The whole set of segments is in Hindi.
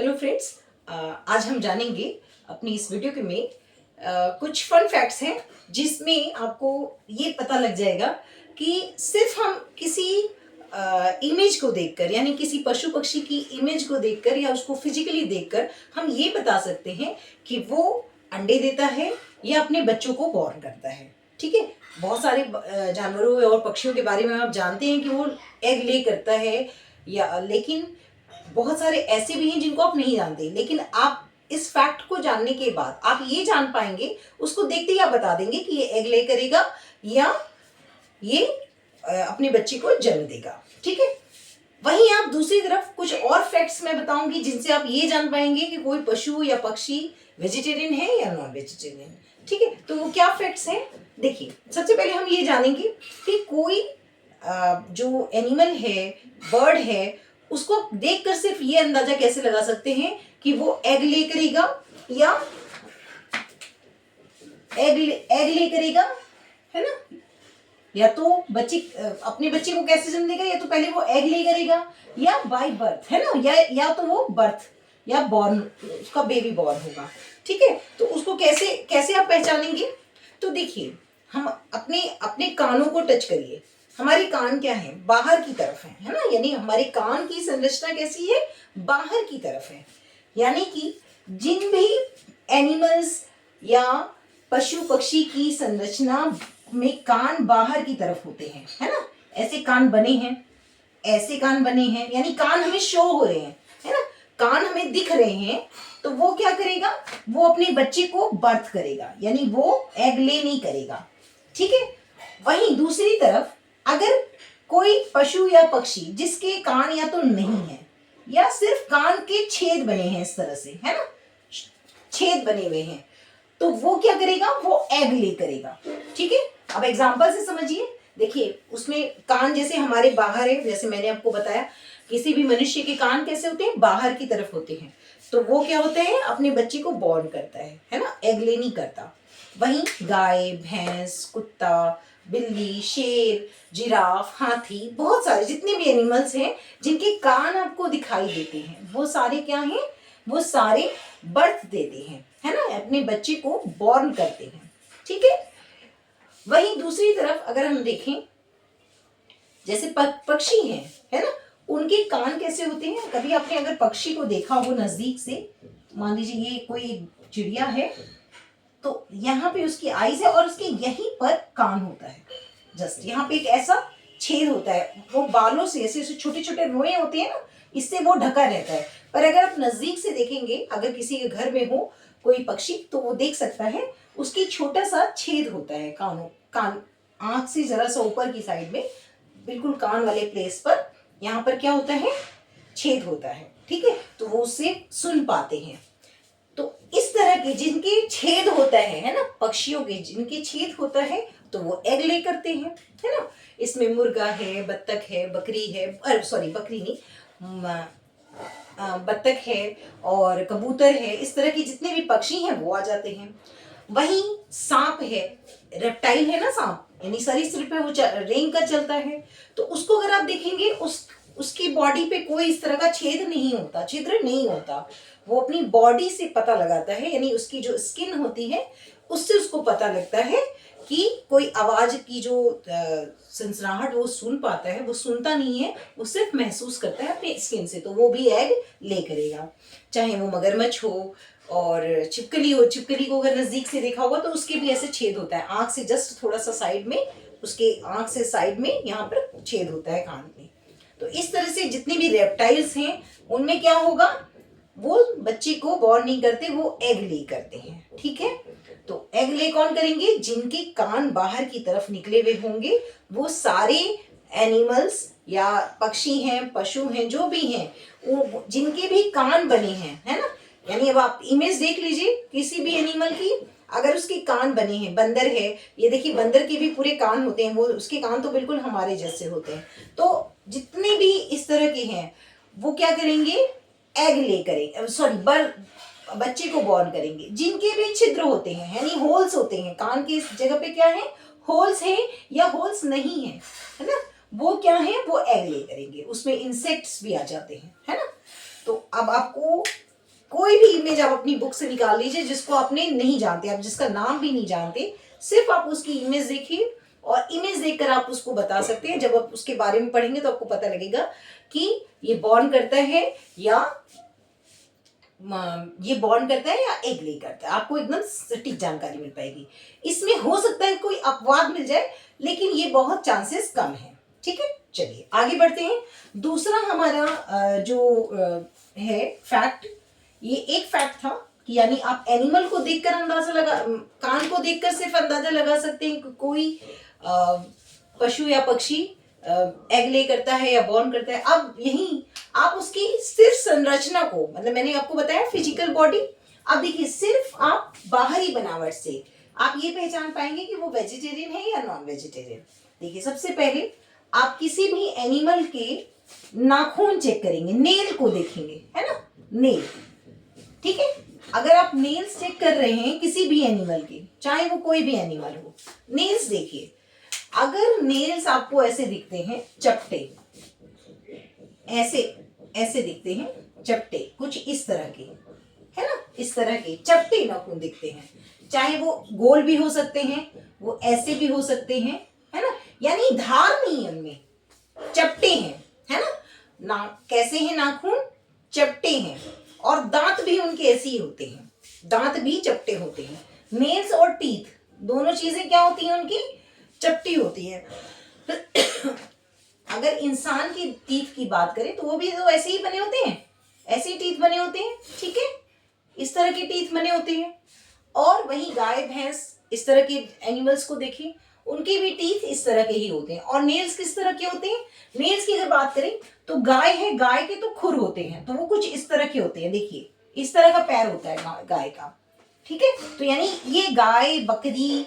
हेलो फ्रेंड्स, आज हम जानेंगे अपनी इस वीडियो के में कुछ फन फैक्ट्स हैं जिसमें आपको ये पता लग जाएगा कि सिर्फ हम किसी इमेज को देखकर यानी किसी पशु पक्षी की इमेज को देखकर या उसको फिजिकली देखकर हम ये बता सकते हैं कि वो अंडे देता है या अपने बच्चों को बॉर्न करता है। ठीक है, बहुत सारे जानवरों और पक्षियों के बारे में आप जानते हैं कि वो एग ले करता है या, लेकिन बहुत सारे ऐसे भी हैं जिनको आप नहीं जानते, लेकिन आप इस फैक्ट को जानने के बाद आप ये जान पाएंगे, उसको देखते ही आप बता देंगे कि ये एग ले करेगा या ये अपने बच्चे को जन्म देगा। ठीक है, वहीं आप दूसरी तरफ कुछ और फैक्ट्स मैं बताऊंगी जिनसे आप ये जान पाएंगे कि कोई पशु या पक्षी वेजिटेरियन है या नॉन वेजिटेरियन। ठीक है, तो वो क्या फैक्ट्स हैं देखिए। सबसे पहले हम ये जानेंगे कि कोई जो एनिमल है, बर्ड है, उसको देखकर सिर्फ ये अंदाजा कैसे लगा सकते हैं कि वो एग ले करेगा या एग ले करेगा, है ना। या तो बच्चे अपने बच्चे को कैसे जन्म देगा, या तो पहले वो एग ले करेगा या बाय बर्थ, है ना, या तो वो बर्थ या बॉर्न, उसका बेबी बॉर्न होगा। ठीक है, तो उसको कैसे कैसे आप पहचानेंगे। तो देखिए, हम अपने अपने कानों को टच करिए। हमारे कान क्या है, बाहर की तरफ है ना, यानी हमारे कान की संरचना कैसी है, बाहर की तरफ है। यानी कि जिन भी एनिमल्स या पशु पक्षी की संरचना में कान बाहर की तरफ होते हैं, है ना, ऐसे कान बने हैं, ऐसे कान बने हैं, यानी कान हमें शो हो रहे हैं, है ना, कान हमें दिख रहे हैं, तो वो क्या करेगा, वो अपने बच्चे को बर्थ करेगा, यानी वो एग ले नहीं करेगा। ठीक है, वहीं दूसरी तरफ अगर कोई पशु या पक्षी जिसके कान या तो नहीं है या सिर्फ कान के छेद बने हैं, इस तरह से, है ना, छेद बने हुए हैं, तो वो क्या करेगा, वो एग ले करेगा। ठीक है, अब एग्जांपल से समझिए। देखिए, उसमें कान जैसे हमारे बाहर है, जैसे मैंने आपको बताया किसी भी मनुष्य के कान कैसे होते हैं, बाहर की तरफ होते हैं, तो वो क्या होता है, अपने बच्चे को बॉर्न करता है ना, एग ले नहीं करता। वहीं गाय, भैंस, कुत्ता, बिल्ली, शेर, जिराफ, हाथी, बहुत सारे जितने भी एनिमल्स हैं जिनके कान आपको दिखाई देते हैं, वो सारे क्या हैं, वो सारे बर्थ देते हैं, है ना, अपने बच्चे को बॉर्न करते हैं। ठीक है, वहीं दूसरी तरफ अगर हम देखें, जैसे पक्षी हैं, है ना, उनके कान कैसे होते हैं। कभी आपने अगर पक्षी को देखा हो नजदीक से, मान लीजिए ये कोई चिड़िया है, तो यहाँ पे उसकी आईज है और उसके यहीं पर कान होता है, जस्ट यहाँ पे एक ऐसा छेद होता है, वो बालों से ऐसे ऐसे छोटे छोटे रोए होते हैं ना, इससे वो ढका रहता है। पर अगर आप नजदीक से देखेंगे, अगर किसी के घर में हो कोई पक्षी, तो वो देख सकता है उसकी छोटा सा छेद होता है कान आंख से जरा सा ऊपर की साइड में, बिल्कुल कान वाले प्लेस पर, यहाँ पर क्या होता है, छेद होता है। ठीक है, तो वो उससे सुन पाते हैं। तो इस तरह के जिनके छेद होता है ना, पक्षियों के जिनके छेद होता है, तो वो एग ले करते हैं, है ना। इसमें मुर्गा है, बत्तख है, बकरी है, सॉरी बकरी नहीं, बत्तख है और कबूतर है, इस तरह के जितने भी पक्षी हैं वो आ जाते हैं। वहीं सांप है, रेप्टाइल है ना, सांप यानी सरीसृप है, वो रेंग कर चलता है, तो उसको अगर आप देखेंगे, उसकी बॉडी पे कोई इस तरह का छेद नहीं होता, छिद्र नहीं होता, वो अपनी बॉडी से पता लगाता है, यानी उसकी जो स्किन होती है उससे उसको पता लगता है कि कोई आवाज की जो सनसनाहट वो सुन पाता है, वो सुनता नहीं है, वो सिर्फ महसूस करता है अपने स्किन से, तो वो भी एग ले करेगा। चाहे वो मगरमच्छ हो और छिपकली हो, छिपकली को अगर नजदीक से देखा होगा तो उसके भी ऐसे छेद होता है, आंख से जस्ट थोड़ा सा साइड में, उसके आंख से साइड में यहाँ पर छेद होता है कान में। तो इस तरह से जितने भी रेप्टाइल्स हैं उनमें क्या होगा, वो बच्चे को बॉर्न नहीं करते, वो एग ले करते हैं। ठीक है, तो एग ले कौन करेंगे, जिनके कान बाहर की तरफ निकले हुए होंगे, वो सारे एनिमल्स या पक्षी हैं, पशु हैं, जो भी हैं, वो जिनके भी कान बने हैं, है ना। यानी अब आप इमेज देख लीजिए किसी भी एनिमल की, अगर उसके कान बने हैं, बंदर है, ये देखिए बंदर के भी पूरे कान होते हैं, वो उसके कान तो बिल्कुल हमारे जैसे होते हैं। तो जितने भी इस तरह के हैं वो क्या करेंगे, एग ले करेंगे, सॉरी बच्चे को बॉर्न करेंगे। जिनके भी छिद्र होते हैं, यानी होल्स होते हैं, कान की इस जगह पे क्या है, होल्स है या होल्स नहीं है ना, वो क्या है, वो एग ले करेंगे। उसमें इंसेक्ट्स भी आ जाते हैं, है ना। तो अब आपको कोई भी इमेज आप अपनी बुक से निकाल लीजिए जिसको आपने नहीं जानते, आप जिसका नाम भी नहीं जानते, सिर्फ आप उसकी इमेज देखिए और इमेज देखकर आप उसको बता सकते हैं। जब आप उसके बारे में पढ़ेंगे तो आपको पता लगेगा कि ये बॉर्न करता है या एग ले करता है। आपको एकदम सटीक जानकारी मिल पाएगी। इसमें हो सकता है कोई अपवाद मिल जाए, लेकिन ये बहुत चांसेस कम है। ठीक है, चलिए आगे बढ़ते हैं। दूसरा हमारा जो है फैक्ट, ये एक फैक्ट था कि यानी आप एनिमल को देखकर अंदाजा लगा, कान को देखकर सिर्फ अंदाजा लगा सकते हैं कि कोई पशु या पक्षी एग ले करता है या बॉर्न करता है। अब यही आप उसकी सिर्फ संरचना को, मतलब मैंने आपको बताया फिजिकल बॉडी, अब देखिए सिर्फ आप बाहरी बनावट से आप ये पहचान पाएंगे कि वो वेजिटेरियन है या नॉन वेजिटेरियन। देखिए सबसे पहले आप किसी भी एनिमल के नाखून चेक करेंगे, नेल को देखेंगे, है ना, नेल। ठीक है, अगर आप नेल्स चेक कर रहे हैं किसी भी एनिमल के, चाहे वो कोई भी एनिमल हो, नेल्स देखिए। अगर नेल्स आपको ऐसे दिखते हैं चपटे, ऐसे दिखते हैं चपटे, कुछ इस तरह के, है ना, इस तरह के चपटे नाखून दिखते हैं, चाहे वो गोल भी हो सकते हैं, वो ऐसे भी हो सकते हैं, है ना, यानी धार नहीं है उनमें, चपटे हैं, है ना कैसे हैं नाखून, चपटे हैं। और दांत भी उनके ऐसे ही होते हैं, दांत भी चपटे होते हैं। नेल्स और टीथ दोनों चीजें क्या होती हैं उनकी, चपटी होती है। अगर इंसान की टीथ की बात करें तो वो भी तो ऐसे ही बने होते हैं, ऐसे ही टीथ बने होते हैं। ठीक है, इस तरह के टीथ बने होते हैं। और वही गाय भैंस इस तरह के एनिमल्स को देखें, उनके भी टीथ इस तरह के ही होते हैं। और नेल्स किस तरह के होते हैं, नेल्स की अगर बात करें तो गाय है, गाय के तो खुर होते हैं, तो वो कुछ इस तरह के होते हैं। देखिए इस तरह का पैर होता है गाय का। ठीक है, तो यानी ये गाय, बकरी,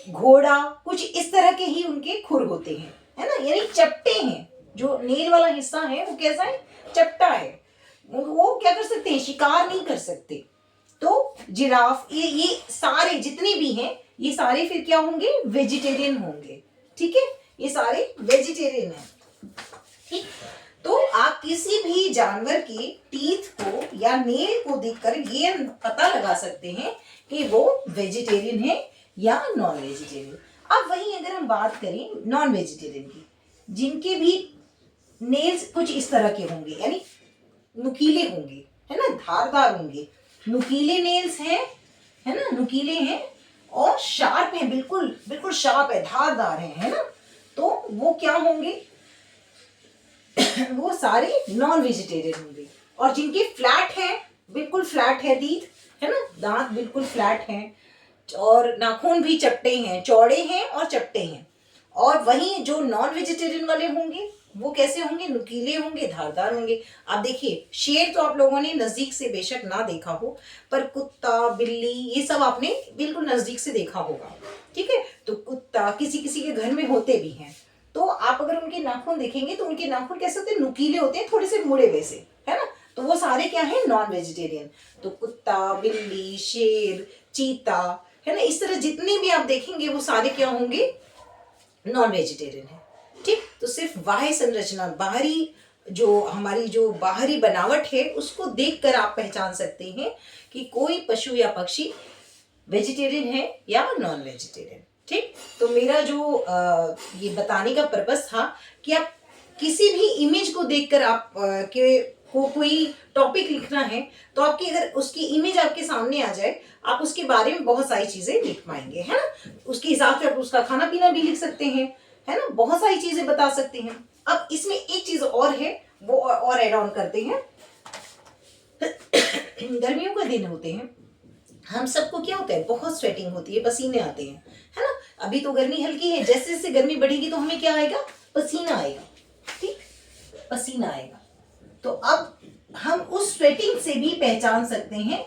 घोड़ा कुछ इस तरह के ही उनके खुर होते हैं, है ना, यानी चपटे हैं। जो नेल वाला हिस्सा है वो कैसा है, चपटा है। वो क्या कर सकते हैं, शिकार नहीं कर सकते। तो जिराफ, ये सारे जितने भी हैं, ये सारे फिर क्या होंगे, वेजिटेरियन होंगे। ठीक है, ये सारे वेजिटेरियन हैं। ठीक, तो आप किसी भी जानवर के टीथ को या नेल को देखकर ये पता लगा सकते हैं कि वो वेजिटेरियन है या नॉन वेजिटेरियन। अब वहीं अगर हम बात करें नॉन वेजिटेरियन की, जिनके भी नेल्स कुछ इस तरह के होंगे, यानी नुकीले होंगे, है ना, धारदार होंगे, नुकीले नेल्स हैं, है ना, नुकीले हैं और शार्प हैं, बिल्कुल बिल्कुल शार्प है, धारदार है ना, तो वो क्या होंगे, वो सारे नॉन वेजिटेरियन होंगे। और जिनके फ्लैट है, बिल्कुल फ्लैट है टीथ, है ना, दांत बिल्कुल फ्लैट हैं और नाखून भी चपटे हैं, चौड़े हैं और चपटे हैं। और वहीं जो नॉन वेजिटेरियन वाले होंगे वो कैसे होंगे, नुकीले होंगे, धारदार होंगे। आप देखिए शेर तो आप लोगों ने नजदीक से बेशक ना देखा हो, पर कुत्ता, बिल्ली, ये सब आपने बिल्कुल नजदीक से देखा होगा। ठीक है, तो कुत्ता किसी किसी के घर में होते भी हैं, तो आप अगर उनके नाखून देखेंगे तो उनके नाखून कैसे होते हैं, नुकीले होते हैं, थोड़े से मुड़े वैसे, है ना, तो वो सारे क्या है, नॉन वेजिटेरियन। तो कुत्ता, बिल्ली, शेर, चीता, है ना, इस तरह जितने भी आप देखेंगे वो सारे क्या होंगे, नॉन वेजिटेरियन है। ठीक, तो सिर्फ बाह्य संरचना, बाहरी जो हमारी जो बाहरी बनावट है उसको देखकर आप पहचान सकते हैं कि कोई पशु या पक्षी वेजिटेरियन है या नॉन वेजिटेरियन। ठीक, तो मेरा जो ये बताने का पर्पस था कि आप किसी भी इमेज को देखकर आप के को कोई टॉपिक लिखना है तो आपकी अगर उसकी इमेज आपके सामने आ जाए, आप उसके बारे में बहुत सारी चीजें लिख पाएंगे, है ना, उसके हिसाब से आप उसका खाना पीना भी लिख सकते हैं, है ना, बहुत सारी चीजें बता सकते हैं। अब इसमें एक चीज और है, वो और ऐड ऑन करते हैं। गर्मियों के दिन होते हैं, हम सबको क्या होता है, बहुत स्वेटिंग होती है, पसीने आते हैं, है ना। अभी तो गर्मी हल्की है, जैसे जैसे गर्मी बढ़ेगी तो हमें क्या आएगा, पसीना आएगा। ठीक, पसीना आएगा। तो अब हम उस स्वेटिंग से भी पहचान सकते हैं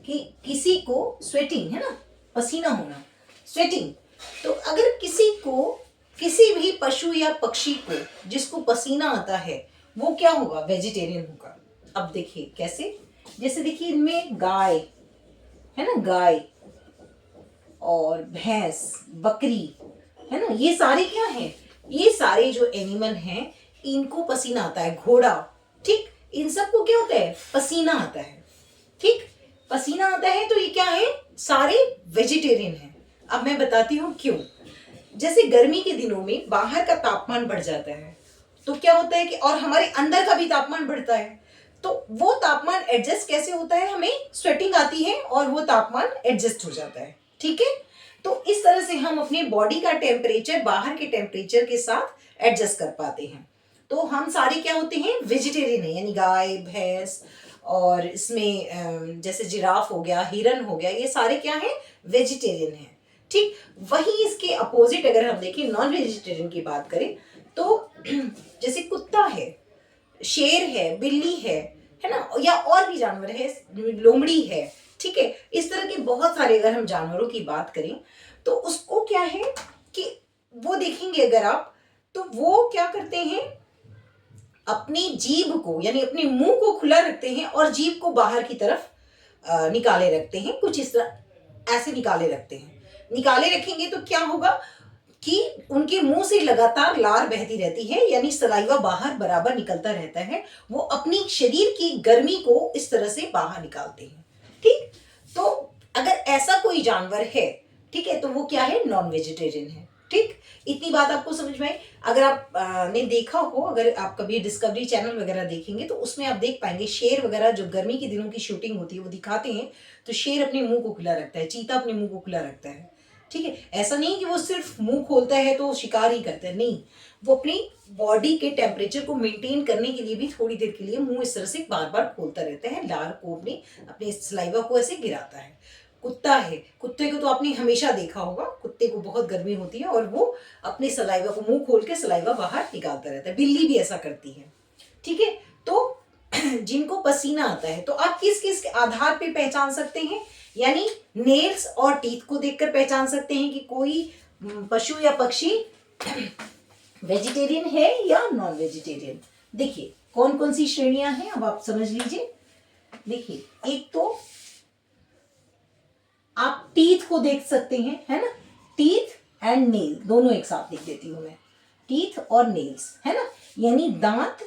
कि किसी को स्वेटिंग, है ना, पसीना होना, स्वेटिंग। तो अगर किसी को, किसी भी पशु या पक्षी को जिसको पसीना आता है वो क्या होगा, वेजिटेरियन होगा। अब देखिए कैसे, जैसे देखिए इनमें गाय है ना, गाय और भैंस, बकरी, है ना, ये सारे क्या हैं, ये सारे जो एनिमल हैं इनको पसीना आता है। घोड़ा, ठीक, इन सबको क्या होता है, पसीना आता है। ठीक, पसीना आता है तो ये क्या है, सारे वेजिटेरियन हैं। अब मैं बताती हूँ क्यों। जैसे गर्मी के दिनों में बाहर का तापमान बढ़ जाता है तो क्या होता है कि, और हमारे अंदर का भी तापमान बढ़ता है, तो वो तापमान एडजस्ट कैसे होता है, हमें स्वेटिंग आती है और वो तापमान एडजस्ट हो जाता है। ठीक है, तो इस तरह से हम अपने बॉडी का टेम्परेचर बाहर के टेम्परेचर के साथ एडजस्ट कर पाते हैं। तो हम सारे क्या होते हैं, वेजिटेरियन है, यानी गाय भैंस, और इसमें जैसे जिराफ हो गया, हिरन हो गया, ये सारे क्या हैं, वेजिटेरियन हैं। ठीक, वही इसके अपोजिट अगर हम देखें नॉन वेजिटेरियन की बात करें तो जैसे कुत्ता है, शेर है, बिल्ली है ना, या और भी जानवर है, लोमड़ी है, ठीक है, इस तरह के बहुत सारे अगर हम जानवरों की बात करें तो उसको क्या है कि वो देखेंगे अगर आप, तो वो क्या करते हैं, अपनी जीभ को यानी अपने मुंह को खुला रखते हैं और जीभ को बाहर की तरफ निकाले रखते हैं, कुछ इस तरह ऐसे निकाले रखते हैं। निकाले रखेंगे तो क्या होगा कि उनके मुंह से लगातार लार बहती रहती है, यानी सलाइवा बाहर बराबर निकलता रहता है। वो अपनी शरीर की गर्मी को इस तरह से बाहर निकालते हैं। ठीक, तो अगर ऐसा कोई जानवर है, ठीक है, तो वो क्या है, नॉन वेजिटेरियन है। ठीक, इतनी बात आपको समझ में आई। अगर आप ने देखा हो, अगर आप कभी डिस्कवरी चैनल वगैरह देखेंगे तो उसमें आप देख पाएंगे शेर वगैरह, जो गर्मी के दिनों की शूटिंग होती है वो दिखाते हैं, तो शेर अपने मुंह को खुला रखता है, चीता अपने मुंह को खुला रखता है। ठीक है, ऐसा नहीं कि वो सिर्फ मुंह खोलता है तो शिकार ही करता है, नहीं, वो अपनी बॉडी के टेम्परेचर को मेंटेन करने के लिए भी थोड़ी देर के लिए मुंह इस तरह से बार बार खोलता रहता है, लार को अपने सलाइवा को ऐसे गिराता है। कुत्ता है, कुत्ते को तो आपने हमेशा देखा होगा, कुत्ते को बहुत गर्मी होती है और वो अपने सलाइवा को मुंह खोल के सलाइवा बाहर निकालता रहता है। बिल्ली भी ऐसा करती है। ठीक है, तो जिनको पसीना आता है तो आप किस किस के आधार पे पहचान सकते हैं, यानी नेल्स और टीथ को देखकर पहचान सकते हैं कि कोई पशु या पक्षी वेजिटेरियन है या नॉन वेजिटेरियन। देखिए कौन कौन सी श्रेणियां हैं, अब आप समझ लीजिए। देखिए, एक तो आप टीथ को देख सकते हैं, है ना, टीथ एंड नेल दोनों एक साथ लिख देती हूं मैं, टीथ और नेल्स, है ना, यानी दांत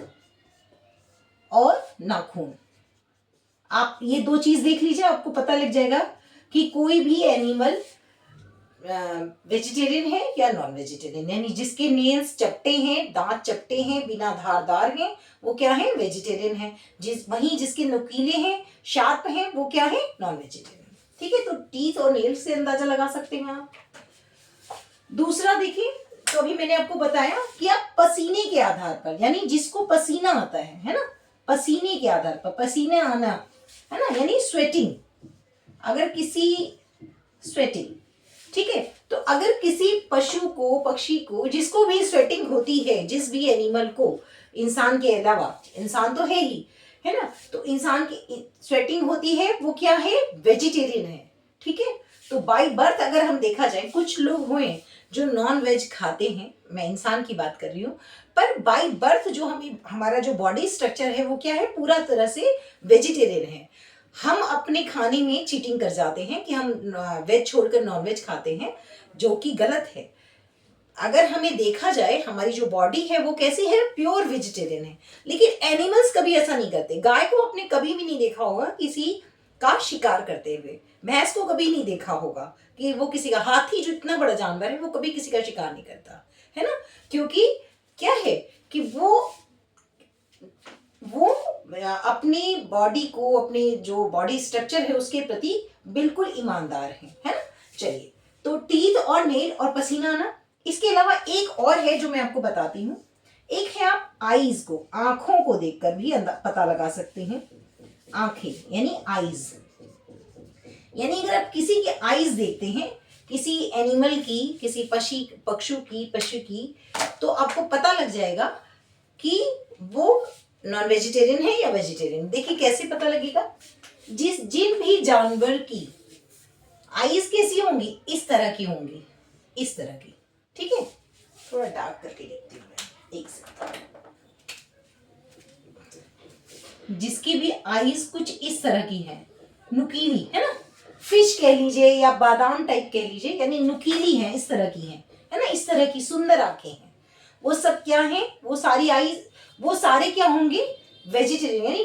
और नाखून। आप ये दो चीज देख लीजिए, आपको पता लग जाएगा कि कोई भी एनिमल वेजिटेरियन है या नॉन वेजिटेरियन, यानी जिसके नेल्स चपटे हैं, दांत चपटे हैं, बिना धारदार हैं, वो क्या है, वेजिटेरियन है। वहीं जिसके नुकीले हैं, शार्प हैं, वो क्या है, नॉन वेजिटेरियन। ठीक है, तो टीथ और नेल्स से अंदाजा लगा सकते हैं आप। दूसरा देखिए, तो अभी मैंने आपको बताया कि आप पसीने के आधार पर, यानी जिसको पसीना आता है ना, पसीने के आधार पर, पसीने आना, है ना, यानी स्वेटिंग, अगर किसी स्वेटिंग, ठीक है, तो अगर किसी पशु को, पक्षी को, जिसको भी स्वेटिंग होती है, जिस भी एनिमल को, इंसान के अलावा, इंसान तो है ही, है ना, तो इंसान की स्वेटिंग होती है, वो क्या है, वेजिटेरियन है। ठीक है, तो बाय बर्थ अगर हम देखा जाए, कुछ लोग हुए जो नॉन वेज खाते हैं, मैं इंसान की बात कर रही हूँ, पर बाय बर्थ जो हमारा जो बॉडी स्ट्रक्चर है वो क्या है, पूरा तरह से वेजिटेरियन है। हम अपने खाने में चीटिंग कर जाते हैं कि हम वेज छोड़कर नॉन वेज खाते हैं, जो कि गलत है। अगर हमें देखा जाए, हमारी जो बॉडी है वो कैसी है, प्योर वेजिटेरियन है। लेकिन एनिमल्स कभी ऐसा नहीं करते। गाय को आपने कभी भी नहीं देखा होगा किसी का शिकार करते हुए, भैंस को कभी नहीं देखा होगा कि वो किसी का, हाथी जो इतना बड़ा जानवर है वो कभी किसी का शिकार नहीं करता, है ना, क्योंकि क्या है कि वो अपनी बॉडी को, अपने जो बॉडी स्ट्रक्चर है उसके प्रति बिल्कुल ईमानदार है ना। चलिए, तो टीथ और नेल और पसीना आना, इसके अलावा एक और है जो मैं आपको बताती हूँ। एक है, आप आईज को, आंखों को देखकर भी पता लगा सकते हैं। आंखें यानी आईज, यानी अगर आप किसी के आईज देखते हैं, किसी एनिमल की, किसी पशु की, तो आपको पता लग जाएगा कि वो नॉन वेजिटेरियन है या वेजिटेरियन। देखिए कैसे पता लगेगा, जिन भी जानवर की आईज कैसी होंगी, इस तरह की होंगी, इस तरह की। ठीक है, थोड़ा डार्क करके लिखती हूँ मैं, एक सेकंड। जिसकी भी आईज कुछ इस तरह की है, नुकीली, है ना, फिश कह लीजिए या बादाम टाइप कह लीजिए, यानी नुकीली है, इस तरह की है ना, इस तरह की सुंदर आंखें हैं, वो सब क्या है, वो सारी आईज, वो सारे क्या होंगे, वेजिटेरियन, यानी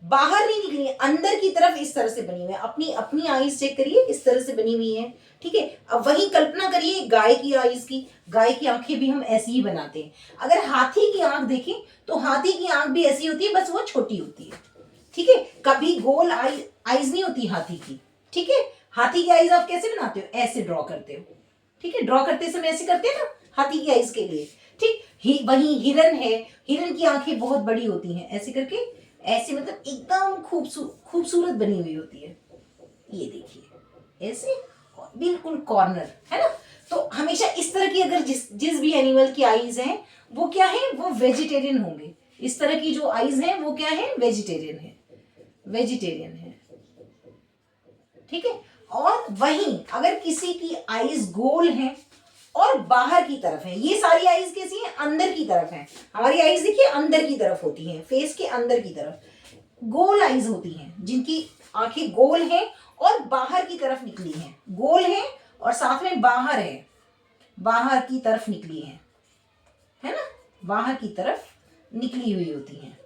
बाहर नहीं निकली है, अंदर की तरफ इस तरह से बनी हुई है। अपनी अपनी आईज चेक करिए, इस तरह से बनी हुई है, ठीक है। अब वही कल्पना करिए गाय की आईज की, गाय की आंखें भी हम ऐसी ही बनाते हैं। अगर हाथी की आंख देखें तो हाथी की आंख भी ऐसी होती है, बस वो छोटी होती है, ठीक है। कभी गोल आईज नहीं होती हाथी की, ठीक है। हाथी की आईज आप कैसे बनाते हो, ऐसे ड्रॉ करते हो, ठीक है। ड्रॉ करते समय ऐसे करते हैं ना हाथी की आईज के लिए, ठीक। वही हिरन है, हिरन की आंखें बहुत बड़ी होती हैं, ऐसे करके, ऐसे मतलब एकदम खूबसूरत बनी हुई होती है। ये देखिए ऐसे बिल्कुल कॉर्नर, है ना। तो हमेशा इस तरह की अगर जिस जिस भी एनिमल की आईज हैं वो क्या है, वो वेजिटेरियन होंगे। इस तरह की जो आईज हैं वो क्या है, वेजिटेरियन है, वेजिटेरियन है, ठीक है। और वहीं अगर किसी की आईज गोल हैं और बाहर की तरफ है, ये सारी आईज कैसी हैं, अंदर की तरफ है। हमारी आईज देखिए अंदर की तरफ होती हैं, फेस के अंदर की तरफ गोल आईज होती हैं, जिनकी आंखें गोल हैं और बाहर की तरफ निकली हैं, गोल हैं और साथ में बाहर है, बाहर की तरफ निकली है ना, बाहर की तरफ निकली हुई होती हैं।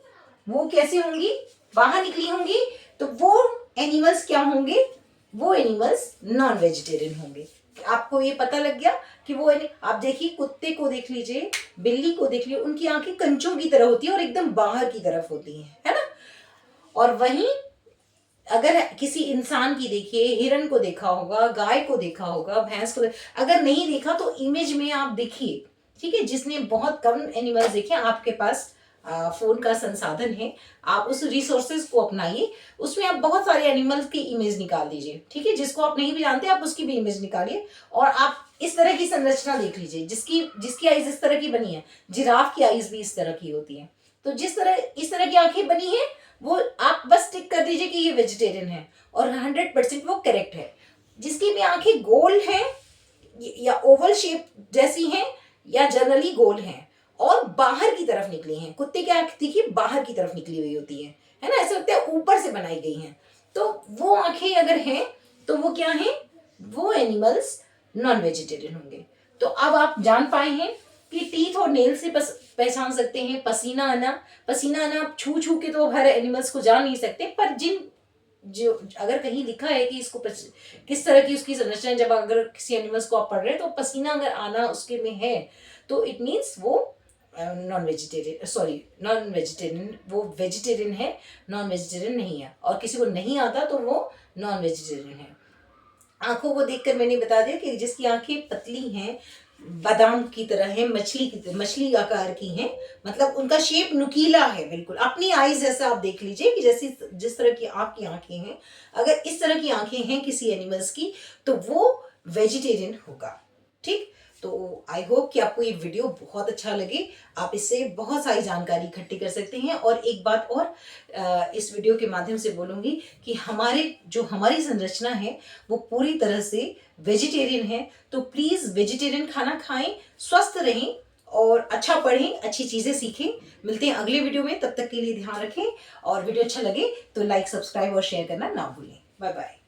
वो कैसे होंगी, बाहर निकली होंगी। तो वो एनिमल्स क्या होंगे, वो एनिमल्स नॉन वेजिटेरियन होंगे। आपको ये पता लग गया कि वो आप देखिए कुत्ते को देख लीजिए, बिल्ली को देख लीजिए, उनकी आंखें कंचों की तरह होती है और एकदम बाहर की तरफ होती हैं, है ना। और वहीं अगर किसी इंसान की देखिए, हिरन को देखा होगा, गाय को देखा होगा, भैंस को अगर नहीं देखा तो इमेज में आप देखिए, ठीक है। जिसने बहुत कम एनिमल्स देखे, आपके पास फोन का संसाधन है, आप उस रिसोर्सेज को अपनाइए, उसमें आप बहुत सारे एनिमल्स की इमेज निकाल दीजिए, ठीक है। जिसको आप नहीं भी जानते आप उसकी भी इमेज निकालिए और आप इस तरह की संरचना देख लीजिए, जिसकी आईज इस तरह की बनी है। जिराफ की आईज भी इस तरह की होती है। तो इस तरह की आंखें बनी है, वो आप बस टिक कर दीजिए कि ये वेजिटेरियन है और 100% वो करेक्ट है। जिसकी भी आंखें गोल हैं या ओवल शेप जैसी हैं या जनरली गोल हैं और बाहर की तरफ निकली हैं, कुत्ते की आंख देखिए बाहर की तरफ निकली हुई होती है ना, ऐसा लगता है ऊपर से बनाई गई हैं। तो वो आंखें अगर हैं तो वो क्या हैं, वो एनिमल्स नॉन वेजिटेरियन होंगे। तो अब आप जान पाए हैं कि टीथ और नेल से बस पहचान सकते हैं। पसीना आना, पसीना आना आप छू छू के तो हर एनिमल्स को जान नहीं सकते, पर जो अगर कहीं लिखा है कि इसको किस तरह की उसकी संरचना, जब अगर किसी एनिमल्स को आप पढ़ रहे हैं तो पसीना अगर आना उसके में है तो इट मीन्स वो नॉन वेजिटेरियन, वो वेजिटेरियन है, नॉन वेजिटेरियन नहीं है। और किसी को नहीं आता तो वो नॉन वेजिटेरियन है। आंखों को देखकर मैंने बता दिया कि जिसकी आंखें पतली हैं, बादाम की तरह है, मछली आकार की हैं, मतलब उनका शेप नुकीला है बिल्कुल। अपनी आईज जैसा आप देख लीजिए कि जैसी जिस तरह की आपकी आंखें हैं, अगर इस तरह की आंखें हैं किसी एनिमल्स की तो वो वेजिटेरियन होगा, ठीक। तो आई होप कि आपको ये वीडियो बहुत अच्छा लगे, आप इससे बहुत सारी जानकारी इकट्ठी कर सकते हैं। और एक बात और इस वीडियो के माध्यम से बोलूँगी कि हमारी संरचना है वो पूरी तरह से वेजिटेरियन है। तो प्लीज़ वेजिटेरियन खाना खाएं, स्वस्थ रहें और अच्छा पढ़ें, अच्छी चीज़ें सीखें। मिलते हैं अगले वीडियो में, तब तक के लिए ध्यान रखें। और वीडियो अच्छा लगे तो लाइक, सब्सक्राइब और शेयर करना ना भूलें। Bye bye.